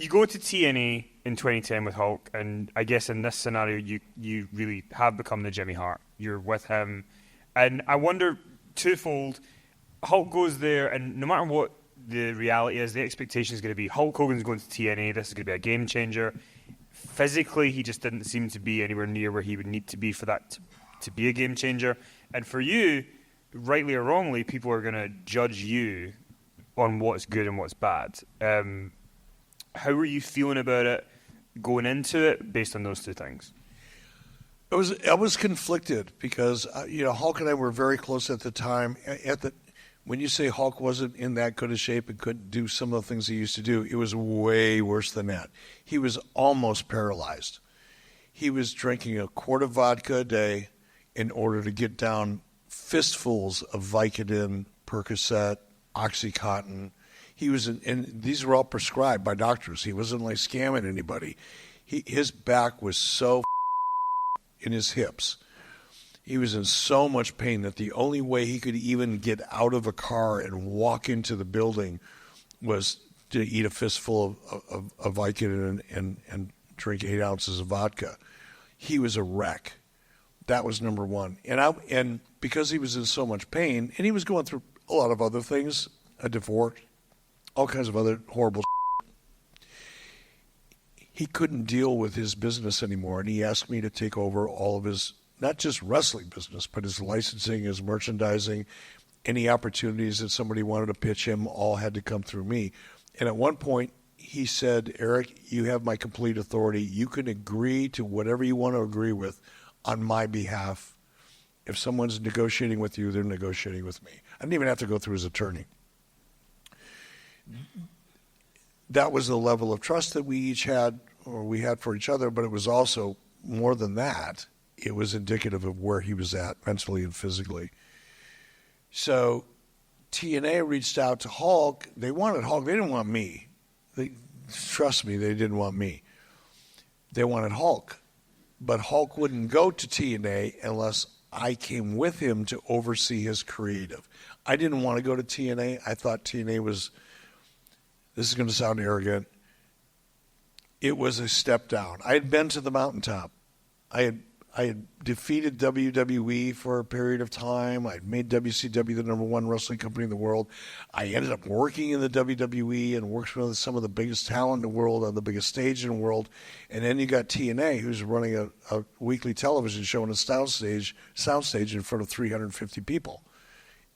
you go to TNA in 2010 with Hulk, and I guess in this scenario, you really have become the Jimmy Hart. You're with him, and I wonder twofold. Hulk goes there, and no matter what the reality is, the expectation is going to be Hulk Hogan's going to TNA. This is going to be a game changer. Physically, he just didn't seem to be anywhere near where he would need to be for that to be a game changer. And for you, rightly or wrongly, people are going to judge you on what's good and what's bad. How were you feeling about it going into it based on those two things? I was conflicted because Hulk and I were very close at the time. When you say Hulk wasn't in that good a shape and couldn't do some of the things he used to do, it was way worse than that. He was almost paralyzed. He was drinking a quart of vodka a day in order to get down fistfuls of Vicodin, Percocet, OxyContin. And these were all prescribed by doctors. He wasn't like scamming anybody. His back was so in his hips. He was in so much pain that the only way he could even get out of a car and walk into the building was to eat a fistful of Vicodin and drink 8 ounces of vodka. He was a wreck. That was number one. And because he was in so much pain, and he was going through a lot of other things, a divorce, all kinds of other horrible he couldn't deal with his business anymore, and he asked me to take over all of his, not just wrestling business, but his licensing, his merchandising, any opportunities that somebody wanted to pitch him all had to come through me. And at one point, he said, Eric, you have my complete authority. You can agree to whatever you want to agree with on my behalf. If someone's negotiating with you, they're negotiating with me. I didn't even have to go through his attorney. That was the level of trust that we each had, or we had for each other, but it was also more than that. It was indicative of where he was at mentally and physically. So TNA reached out to Hulk. They wanted Hulk. They didn't want me. Trust me, they didn't want me. They wanted Hulk. But Hulk wouldn't go to TNA unless I came with him to oversee his creative. I didn't want to go to TNA. I thought TNA was, this is going to sound arrogant, it was a step down. I had been to the mountaintop. I had defeated WWE for a period of time. I had made WCW the number one wrestling company in the world. I ended up working in the WWE and worked with some of the biggest talent in the world on the biggest stage in the world. And then you got TNA, who's running a weekly television show on a soundstage in front of 350 people.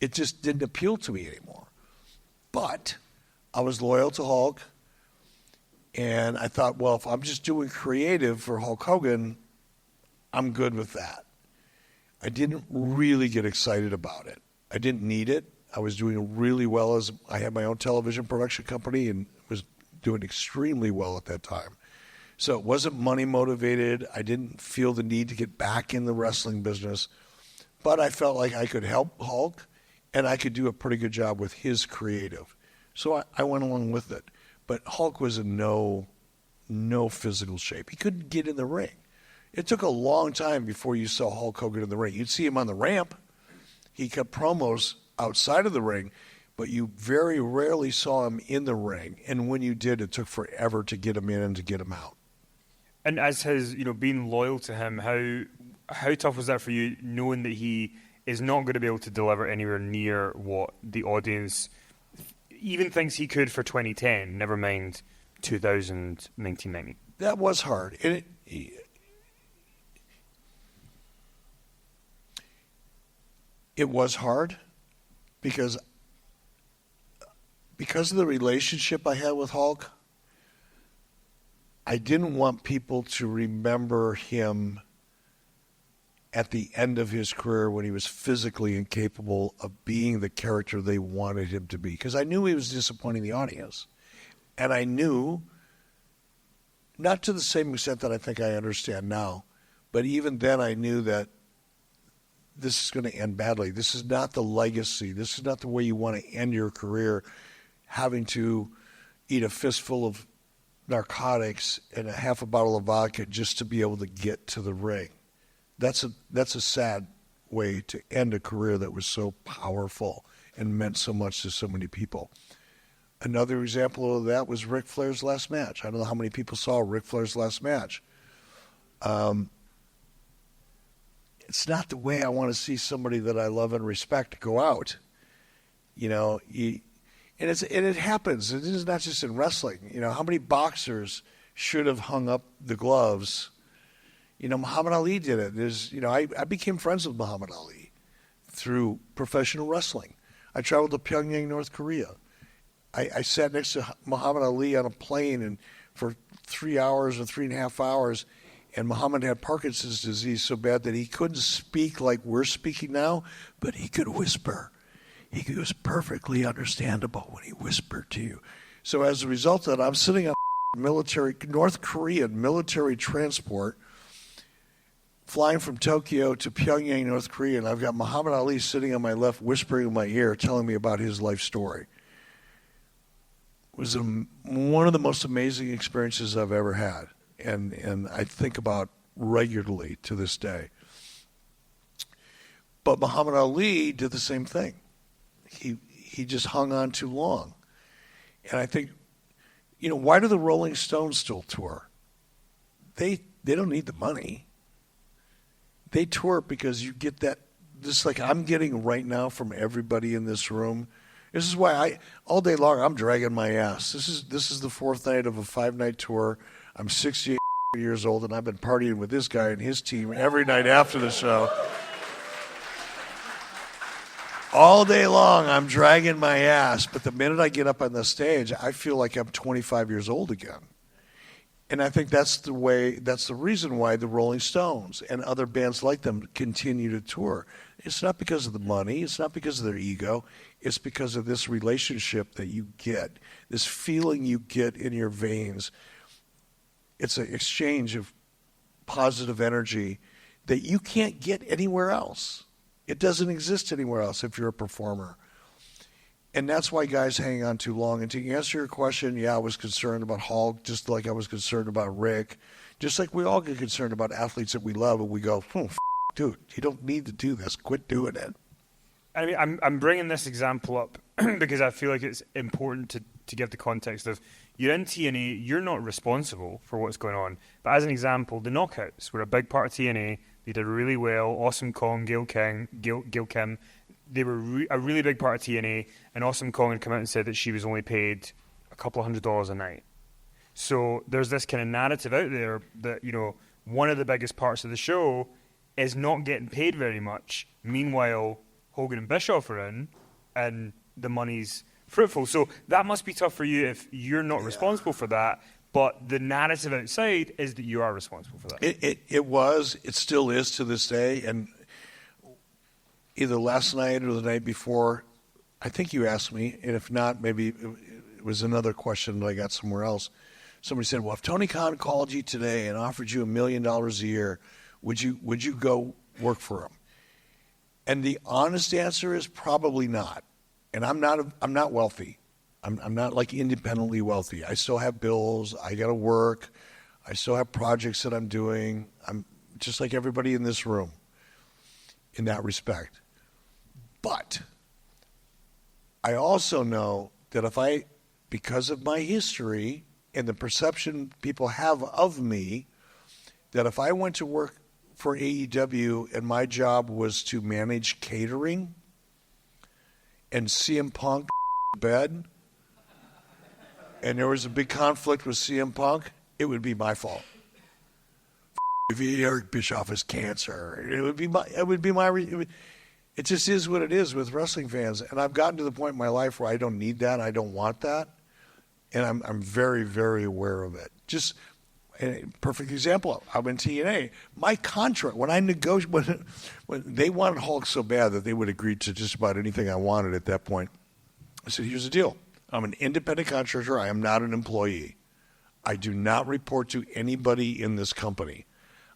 It just didn't appeal to me anymore. But I was loyal to Hulk. And I thought, well, if I'm just doing creative for Hulk Hogan, I'm good with that. I didn't really get excited about it. I didn't need it. I was doing really well as I had my own television production company and was doing extremely well at that time. So it wasn't money motivated. I didn't feel the need to get back in the wrestling business. But I felt like I could help Hulk and I could do a pretty good job with his creative. So I went along with it. But Hulk was in no physical shape. He couldn't get in the ring. It took a long time before you saw Hulk Hogan in the ring. You'd see him on the ramp. He cut promos outside of the ring, but you very rarely saw him in the ring. And when you did, it took forever to get him in and to get him out. And as his, being loyal to him, how tough was that for you, knowing that he is not going to be able to deliver anywhere near what the audience even thinks he could for 2010, never mind 2000, 1990? That was hard. And it was hard because of the relationship I had with Hulk. I didn't want people to remember him at the end of his career when he was physically incapable of being the character they wanted him to be, because I knew he was disappointing the audience. And I knew, not to the same extent that I think I understand now, but even then I knew that this is going to end badly. This is not the legacy. This is not the way you want to end your career, having to eat a fistful of narcotics and a half a bottle of vodka just to be able to get to the ring. That's a sad way to end a career that was so powerful and meant so much to so many people. Another example of that was Ric Flair's last match. I don't know how many people saw Ric Flair's last match. It's not the way I want to see somebody that I love and respect go out. And it happens. It is not just in wrestling. How many boxers should have hung up the gloves? Muhammad Ali did it. I became friends with Muhammad Ali through professional wrestling. I traveled to Pyongyang, North Korea. I sat next to Muhammad Ali on a plane and for 3 hours or 3.5 hours, and Muhammad had Parkinson's disease so bad that he couldn't speak like we're speaking now, but he could whisper. He was perfectly understandable when he whispered to you. So as a result of that, I'm sitting on North Korean military transport, flying from Tokyo to Pyongyang, North Korea, and I've got Muhammad Ali sitting on my left, whispering in my ear, telling me about his life story. It was one of the most amazing experiences I've ever had, and I think about regularly to this day. But Muhammad Ali did the same thing. He just hung on too long. And I think, why do the Rolling Stones still tour? They don't need the money. They tour because you get that, just like I'm getting right now from everybody in this room. This is why all day long I'm dragging my ass. This is the 4th night of a 5-night tour. I'm 68 years old, and I've been partying with this guy and his team every night after the show. All day long, I'm dragging my ass, but the minute I get up on the stage, I feel like I'm 25 years old again. And I think that's the reason why the Rolling Stones and other bands like them continue to tour. It's not because of the money. It's not because of their ego. It's because of this relationship that you get, this feeling you get in your veins. It's an exchange of positive energy that you can't get anywhere else. It doesn't exist anywhere else if you're a performer. And that's why guys hang on too long. And to answer your question, yeah, I was concerned about Hulk, just like I was concerned about Rick. Just like we all get concerned about athletes that we love, and we go, dude, you don't need to do this. Quit doing it. I mean, I'm bringing this example up because I feel like it's important to give the context of you're in TNA, you're not responsible for what's going on. But as an example, the Knockouts were a big part of TNA. They did really well. Awesome Kong, Gail Kim, they were a really big part of TNA. And Awesome Kong had come out and said that she was only paid a couple $100 a night. So there's this kind of narrative out there that, one of the biggest parts of the show is not getting paid very much. Meanwhile, Hogan and Bischoff are in, and the money's fruitful. So that must be tough for you if you're not responsible for that. But the narrative outside is that you are responsible for that. It still is to this day. And either last night or the night before, I think you asked me, and if not, maybe it was another question that I got somewhere else. Somebody said, well, if Tony Khan called you today and offered you $1 million a year, would you go work for him? And the honest answer is probably not. And I'm not wealthy. I'm not like independently wealthy. I still have bills. I got to work. I still have projects that I'm doing. I'm just like everybody in this room in that respect. But I also know that because of my history and the perception people have of me, that if I went to work for AEW and my job was to manage catering and CM Punk bed, and there was a big conflict with CM Punk, it would be my fault. If Eric Bischoff has cancer, it just is what it is with wrestling fans. And I've gotten to the point in my life where I don't need that, I don't want that, and I'm very, very aware of it. Just a perfect example, I'm in TNA. My contract, when I negotiated, when they wanted Hulk so bad that they would agree to just about anything I wanted at that point, I said, here's the deal. I'm an independent contractor. I am not an employee. I do not report to anybody in this company.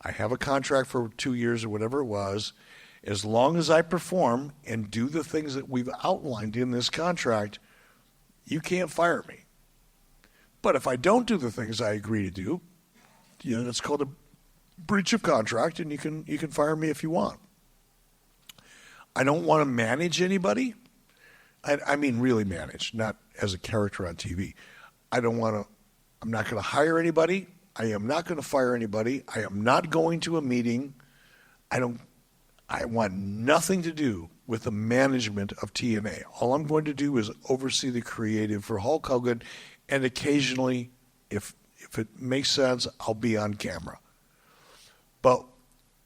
I have a contract for 2 years or whatever it was. As long as I perform and do the things that we've outlined in this contract, you can't fire me. But if I don't do the things I agree to do, that's called a breach of contract, and you can fire me if you want. I don't want to manage anybody. I mean really manage, not as a character on TV. I'm not going to hire anybody. I am not going to fire anybody. I am not going to a meeting. I want nothing to do with the management of TNA. All I'm going to do is oversee the creative for Hulk Hogan, and occasionally, if it makes sense, I'll be on camera. But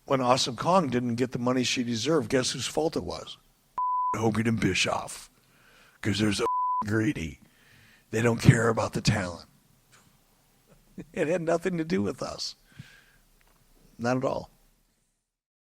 when Awesome Kong didn't get the money she deserved, guess whose fault it was? Hogan and Bischoff. Because they're so greedy. They don't care about the talent. It had nothing to do with us. Not at all.